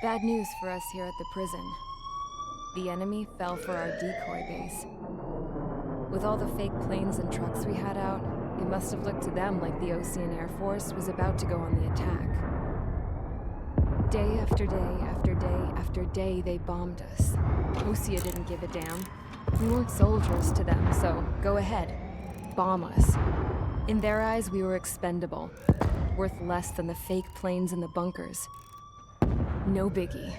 Bad news for us here at the prison. The enemy fell for our decoy base. With all the fake planes and trucks we had out, it must have looked to them like the Ocean Air Force was about to go on the attack. Day after day after day after day, they bombed us. Osea didn't give a damn. We weren't soldiers to them, so go ahead. Bomb us. In their eyes, we were expendable. Worth less than the fake planes in the bunkers. No biggie.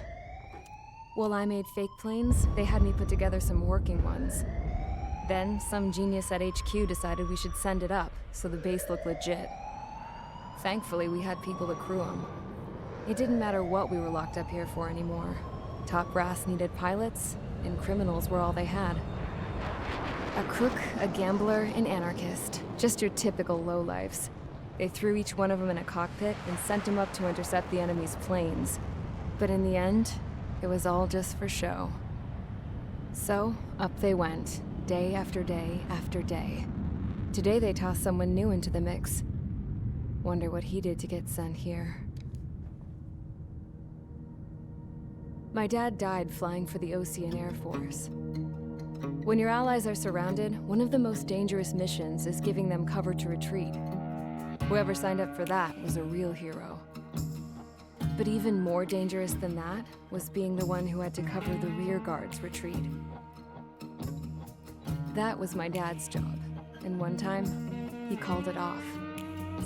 While I made fake planes, they had me put together some working ones. Then, some genius at HQ decided we should send it up, so the base looked legit. Thankfully, we had people to crew them. It didn't matter what we were locked up here for anymore. Top brass needed pilots, and criminals were all they had. A crook, a gambler, an anarchist. Just your typical lowlifes. They threw each one of them in a cockpit and sent them up to intercept the enemy's planes. But in the end, it was all just for show. So, up they went, day after day after day. Today they tossed someone new into the mix. Wonder what he did to get sent here. My dad died flying for the Ocean Air Force. When your allies are surrounded, one of the most dangerous missions is giving them cover to retreat. Whoever signed up for that was a real hero. But even more dangerous than that was being the one who had to cover the rear guard's retreat. That was my dad's job, and one time, he called it off.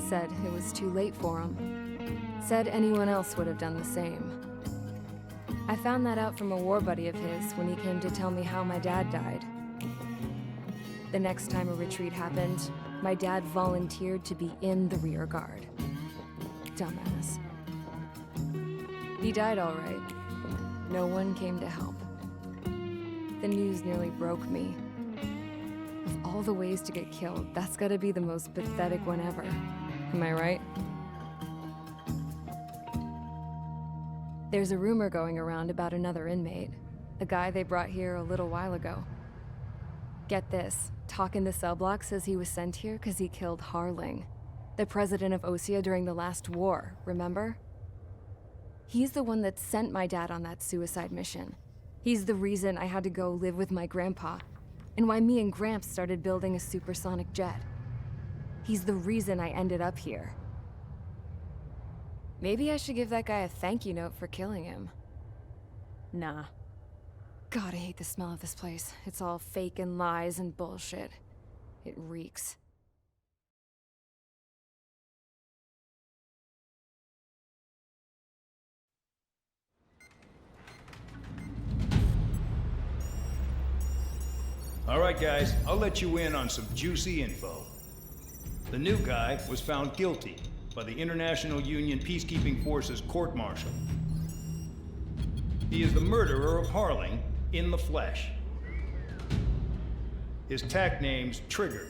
Said it was too late for him. Said anyone else would have done the same. I found that out from a war buddy of his when he came to tell me how my dad died. The next time a retreat happened, my dad volunteered to be in the rear guard. Dumbass. He died all right. No one came to help. The news nearly broke me. Of all the ways to get killed, that's gotta be the most pathetic one ever. Am I right? There's a rumor going around about another inmate. A guy they brought here a little while ago. Get this, talk in the cell block says he was sent here because he killed Harling, the president of Osea during the last war, remember? He's the one that sent my dad on that suicide mission. He's the reason I had to go live with my grandpa, and why me and Gramps started building a supersonic jet. He's the reason I ended up here. Maybe I should give that guy a thank you note for killing him. Nah. God, I hate the smell of this place. It's all fake and lies and bullshit. It reeks. All right, guys, I'll let you in on some juicy info. The new guy was found guilty by the International Union Peacekeeping Forces court-martial. He is the murderer of Harling in the flesh. His tack name's Trigger.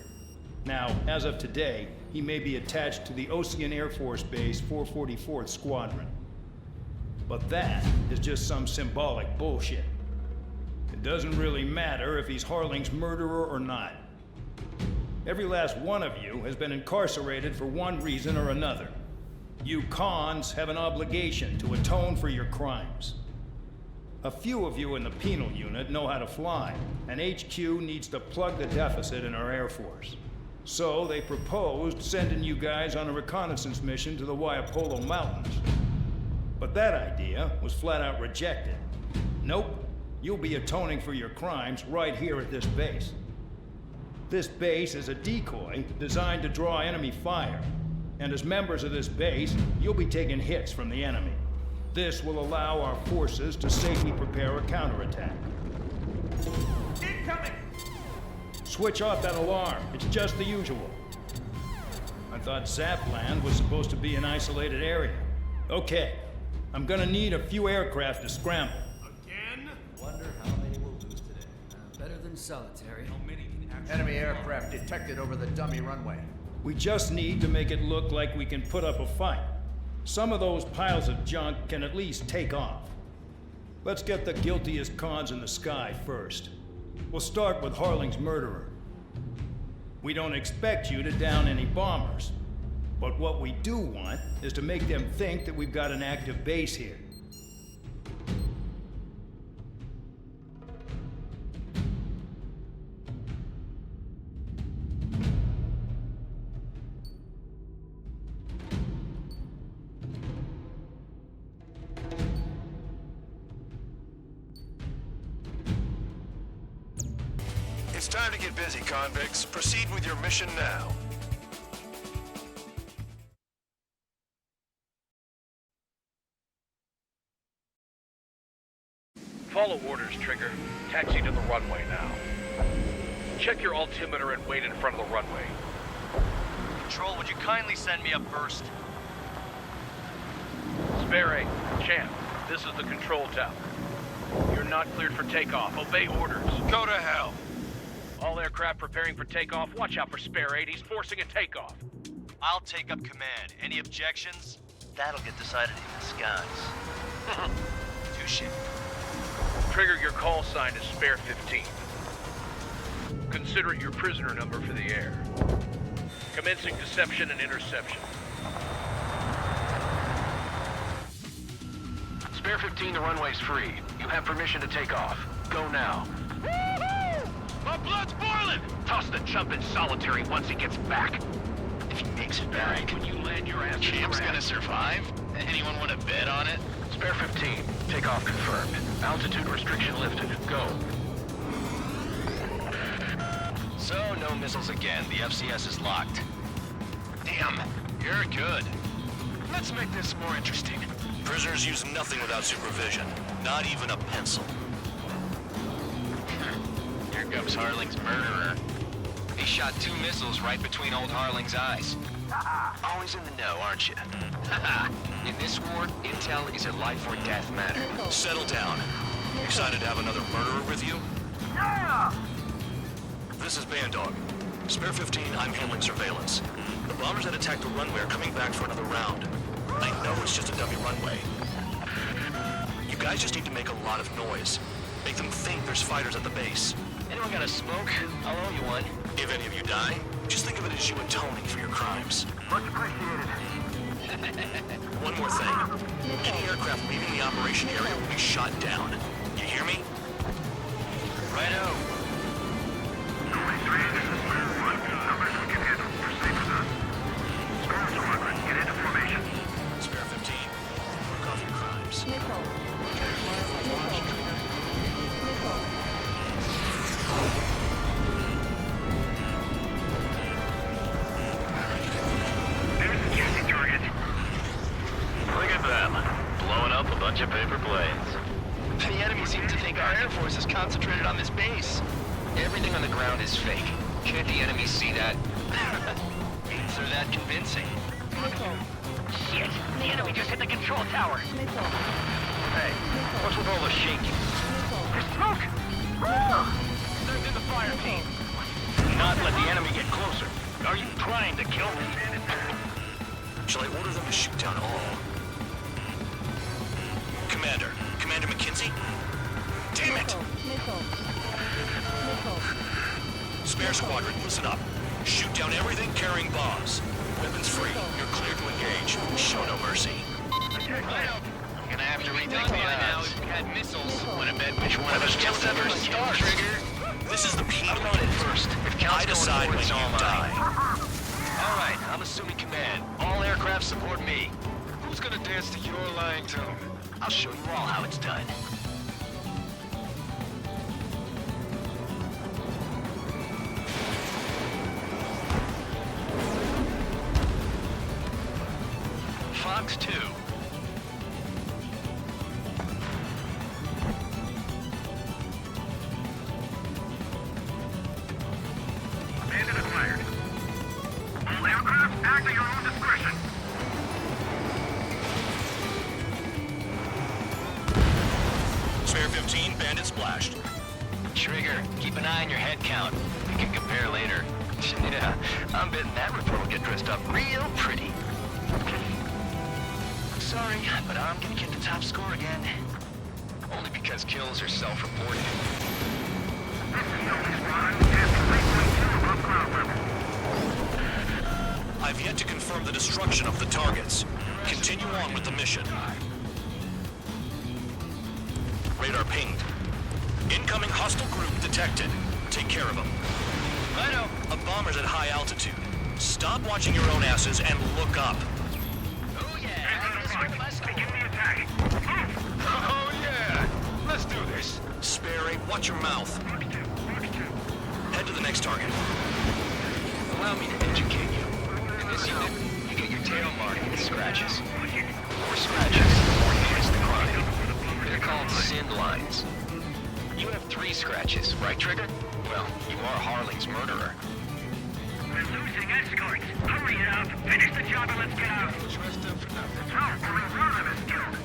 Now, as of today, he may be attached to the Ocean Air Force Base 444th Squadron. But that is just some symbolic bullshit. It doesn't really matter if he's Harling's murderer or not. Every last one of you has been incarcerated for one reason or another. You cons have an obligation to atone for your crimes. A few of you in the penal unit know how to fly, and HQ needs to plug the deficit in our Air Force. So they proposed sending you guys on a reconnaissance mission to the Waiapolo Mountains. But that idea was flat out rejected. Nope. You'll be atoning for your crimes right here at this base. This base is a decoy designed to draw enemy fire. And as members of this base, you'll be taking hits from the enemy. This will allow our forces to safely prepare a counterattack. Incoming! Switch off that alarm. It's just the usual. I thought Zapland was supposed to be an isolated area. Okay, I'm gonna need a few aircraft to scramble. Wonder how many we'll lose today. Better than solitary. How many can actually... Enemy aircraft detected over the dummy runway. We just need to make it look like we can put up a fight. Some of those piles of junk can at least take off. Let's get the guiltiest cons in the sky first. We'll start with Harling's murderer. We don't expect you to down any bombers. But what we do want is to make them think that we've got an active base here. time to get busy, convicts. Proceed with your mission now. Follow orders, Trigger. Taxi to the runway now. Check your altimeter and wait in front of the runway. Control, would you kindly send me up first? Spare Champ, this is the control tower. You're not cleared for takeoff. Obey orders. Go to hell. All aircraft preparing for takeoff. Watch out for Spare 8. He's forcing a takeoff. I'll take up command. Any objections? That'll get decided in the skies. Touche. Trigger, your call sign is Spare 15. Consider it your prisoner number for the air. Commencing deception and interception. Spare 15, the runway's free. You have permission to take off. Go now. Woo-hoo! My blood's boiling! Toss the chump in solitary once he gets back. If he makes it back, when you land your ass Champ's gonna survive? Anyone want to bet on it? Spare 15, takeoff confirmed. Altitude restriction lifted. Go. So, no missiles again. The FCS is locked. Damn, you're good. Let's make this more interesting. Prisoners use nothing without supervision. Not even a pencil. Here comes Harling's murderer. He shot 2 missiles right between old Harling's eyes. Always in the know, aren't you? In this war, intel is a life or death matter. Settle down. Excited to have another murderer with you? Yeah! This is Bandog. Spare 15, I'm handling surveillance. The bombers that attacked the runway are coming back for another round. I know it's just a dummy runway. You guys just need to make a lot of noise. Make them think there's fighters at the base. Anyone got a smoke? I'll owe you one. If any of you die, just think of it as you atoning for your crimes. Much appreciated. One more thing. Any aircraft leaving the operation area will be shot down. You hear me? Righto. Spare 15. Work off your crimes. Look at them. Blowing up a bunch of paper planes. The enemy seems to think our Air Force is concentrated on this base. Everything on the ground is fake. Can't the enemy see that? Means they're that convincing. Shit! The enemy just hit the control tower! Hey, what's with all the shaking? There's smoke! Send in the fire team! Do not let the enemy get closer. Are you trying to kill me? Shall I order them to shoot down all? Commander McKinsey? Damn it! Spare squadron, listen up. Shoot down everything carrying bombs. Weapons free. You're cleared to engage. Show no mercy. I'm gonna have to rethink the odds. If we had missiles, would have bet which one of us kills that first start. Trigger. This is the P. I'm on it first. If I Cal's decide going when forward, you it's all die. mine. All right, I'm assuming command. All aircraft support me. Who's gonna dance to your lying tune? I'll show you all how it's done. Fox 2. Abandon acquired. All aircraft, act at your own discretion. Spare 15, bandit splashed. Trigger, keep an eye on your head count. We can compare later. Yeah, I'm betting that report will get dressed up real pretty. Sorry, but I'm gonna get the top score again. Only because kills are self-reported. I've yet to confirm the destruction of the targets. Continue on with the mission. Radar pinged. Incoming hostile group detected. Take care of them. Righto. A bomber's at high altitude. Stop watching your own asses and look up. Oh yeah. Begin the attack. Oh yeah! Let's do this. Spare 8, watch your mouth. Head to to the next target. Allow me to educate you. In this unit, you get your tail marked with scratches. More scratches, the more heinous the crime. They're called sin lines. You have 3 scratches, right, Trigger? Well, you are Harling's murderer. We're losing escorts. Hurry it up. Finish the job and let's get out. Our reserve is killed.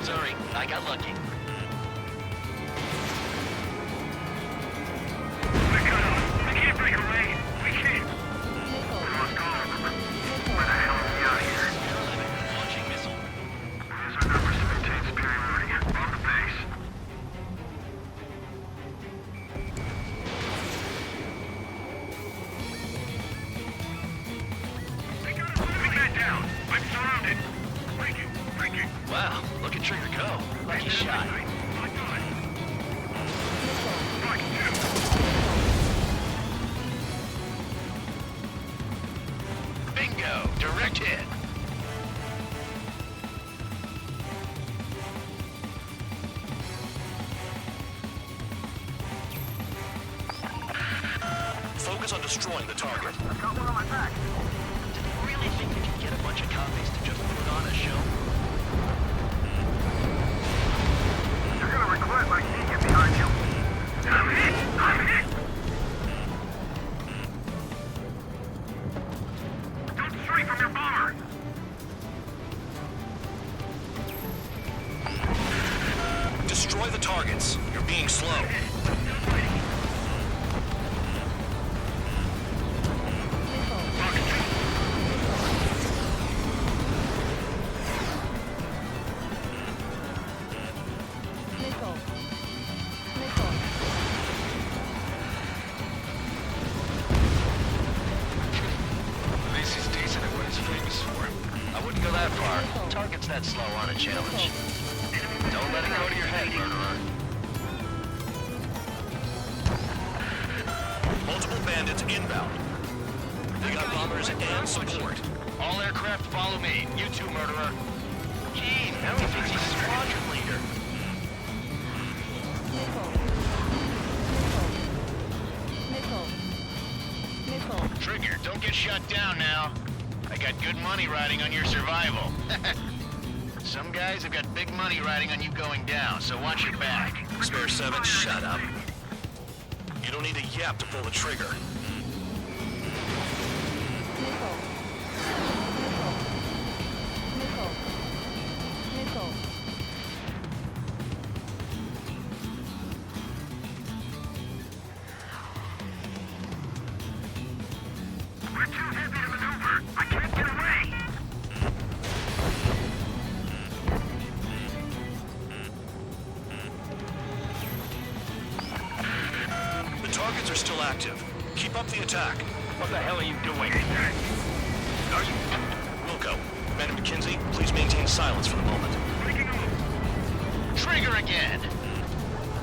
Sorry, I got lucky. We're cut off. We can't break away. We can't. We must go. Where the hell are we out here? Launching missile. Here's our numbers to maintain superiority. On the base. We got a moving head down. I'm surrounded. Thank you. Thank you. Wow, look at Trigger go. Lucky shot. My God. Strike 2. Bingo! Direct hit. Focus on destroying the target. I've got one on my back. Did you really think we could get a bunch of copies to just put on a show? You're gonna regret my seeing it behind you. I'm hit! I'm hit! Don't stray from your bomber! Destroy the targets. You're being slow. This is decent at what it's famous for. I wouldn't go that far. Target's that slow on a challenge. Don't let it go to your head, murderer. Multiple bandits inbound. They got bombers and support. All aircraft follow me. You too, murderer. Jeez, now he thinks he's squadron leader. Trigger, don't get shut down now. I got good money riding on your survival. Some guys have got big money riding on you going down, so watch your back. Spare 7, shut up. You don't need a yap to pull the trigger. We're too heavy to maneuver. I can't get away. The targets are still active. Keep up the attack. What the hell are you doing? Are you... Wilco, Madam McKinsey, please maintain silence for the moment. Breaking a move. Trigger again!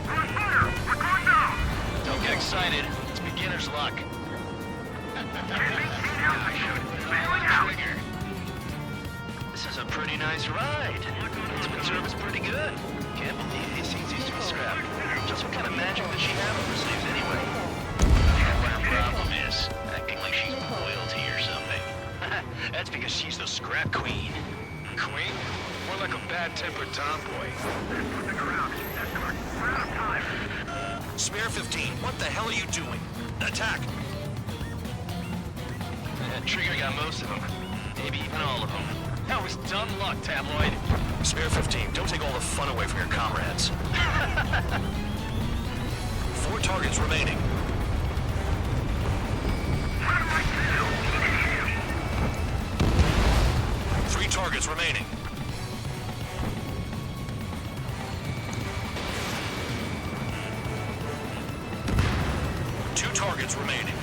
We're on fire. We're going down. Don't get excited. It's beginner's luck. Can't maintain altitude. Bailing out. Trigger. This is a pretty nice ride. Its is pretty good. Can't believe these things used to be scrapped. Just what kind of magic does she have up her sleeves anyway? What her problem is, acting like she's royalty or something. That's because she's the scrap queen. Queen? More like a bad-tempered tomboy. Put the ground. Escort. We're out of time. Spare 15, what the hell are you doing? Attack! Trigger got most of them. Maybe even all of them. That was dumb luck, Tabloid. Spare 15, don't take all the fun away from your comrades. 4 targets remaining. What do I do? 3 targets remaining. Two targets remaining.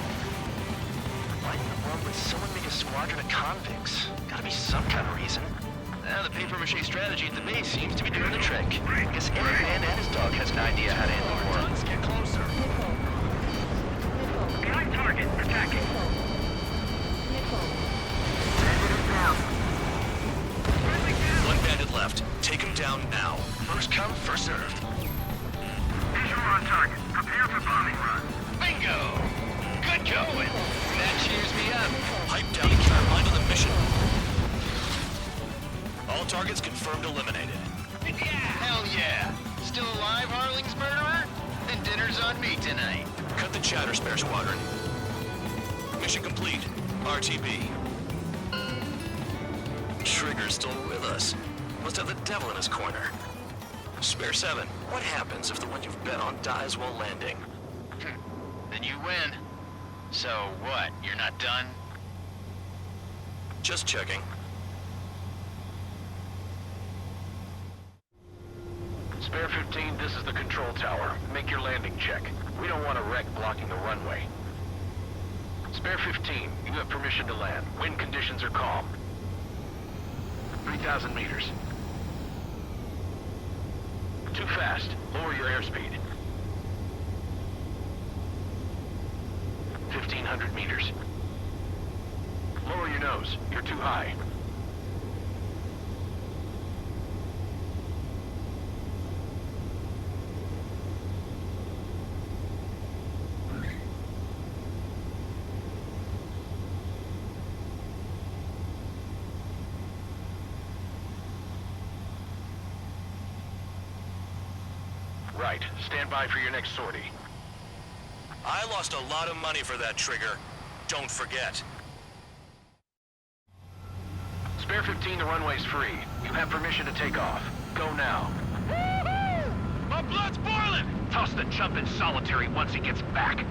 Why in the world would someone make a squadron of convicts? Gotta be some kind of reason. Now the papier-mâché strategy at the base seems to be doing the trick. I guess every man and his dog has an idea how to end the war. Let's get closer. Behind target. Attacking. go. Good going. That cheers me up. Pipe down and keep in mind of the mission. All targets confirmed eliminated. Hell yeah. Still alive, Harling's murderer? Then dinner's on me tonight. Cut the chatter, Spare Squadron. Mission complete. RTB. Trigger's still with us. Must have the devil in his corner. Spare 7, what happens if the one you've bet on dies while landing? Then you win. So what, you're not done? Just checking. Spare 15, this is the control tower. Make your landing check. We don't want a wreck blocking the runway. Spare 15, you have permission to land. Wind conditions are calm. 3,000 meters. Too fast. Lower your airspeed. 1,500 meters. Lower your nose. You're too high. Right. Stand by for your next sortie. I lost a lot of money for that trigger. Don't forget. Spare 15, the runway's free. You have permission to take off. Go now. Woohoo! My blood's boiling! Toss the chump in solitary once he gets back.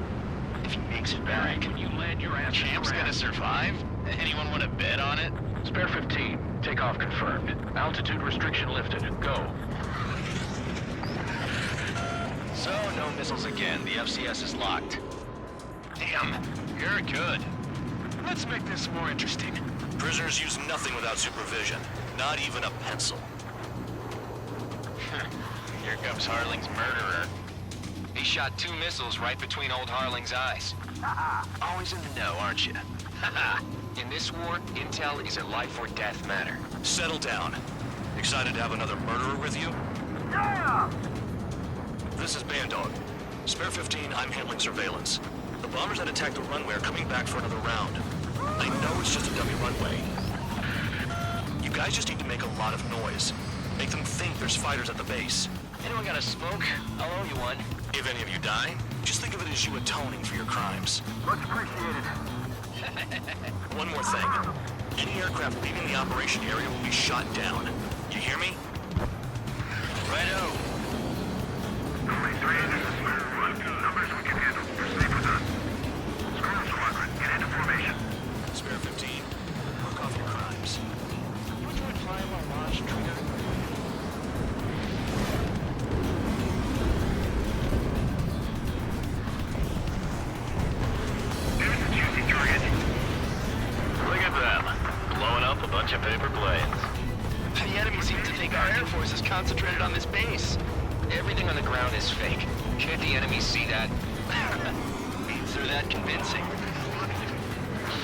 If he makes it back, When you land your ass Champ's gonna survive? Anyone want to bet on it? Spare 15, takeoff confirmed. Altitude restriction lifted. Go. So, no missiles again. The FCS is locked. Damn, you're good. Let's make this more interesting. Prisoners use nothing without supervision. Not even a pencil. Here comes Harling's murderer. He shot 2 missiles right between old Harling's eyes. Always in the know, aren't you? In this war, intel is a life or death matter. Settle down. Excited to have another murderer with you? Yeah! This is Bandog. Spare 15, I'm handling surveillance. The bombers that attacked the runway are coming back for another round. I know it's just a dummy runway. You guys just need to make a lot of noise. Make them think there's fighters at the base. Anyone got a smoke? I'll owe you one. If any of you die, just think of it as you atoning for your crimes. Much appreciated. One more thing. Any aircraft leaving the operation area will be shot down. You hear me? Righto. Spare 15, work off your crimes. You enjoyed flying while launched, Trigger? Look at them. Blowing up a bunch of paper planes. The enemy seem to think our air force is concentrated on this base. Everything on the ground is fake. Can't the enemy see that? Means they're that convincing.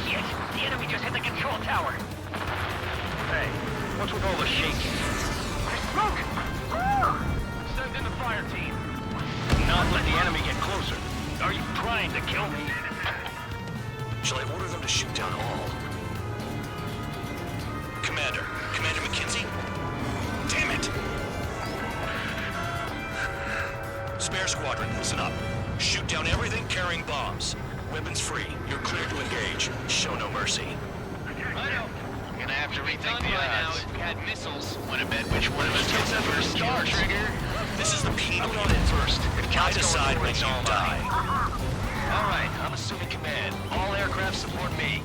Shit! The enemy just hit the control tower! Hey, what's with all the shaking? There's smoke! Send in the fire team. Not let the enemy get closer. Are you trying to kill me? Shall I order them to shoot down all? Commander McKenzie? Damn it! Spare Squadron, listen up. Shoot down everything carrying bombs. Weapons free. You're cleared to engage. Show no mercy. Righto. I'm gonna have to rethink the odds. If we had missiles, wanna bet which one of us gets the first start, Trigger? This is the penal I'm going in first. If I Cal's decide going when for you it's all die. mine. All right, I'm assuming command. All aircraft support me.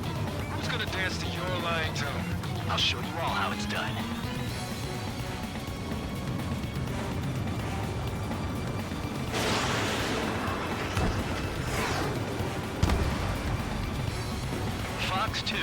Who's gonna dance to your line tune? I'll show you all how it's done. Fox 2.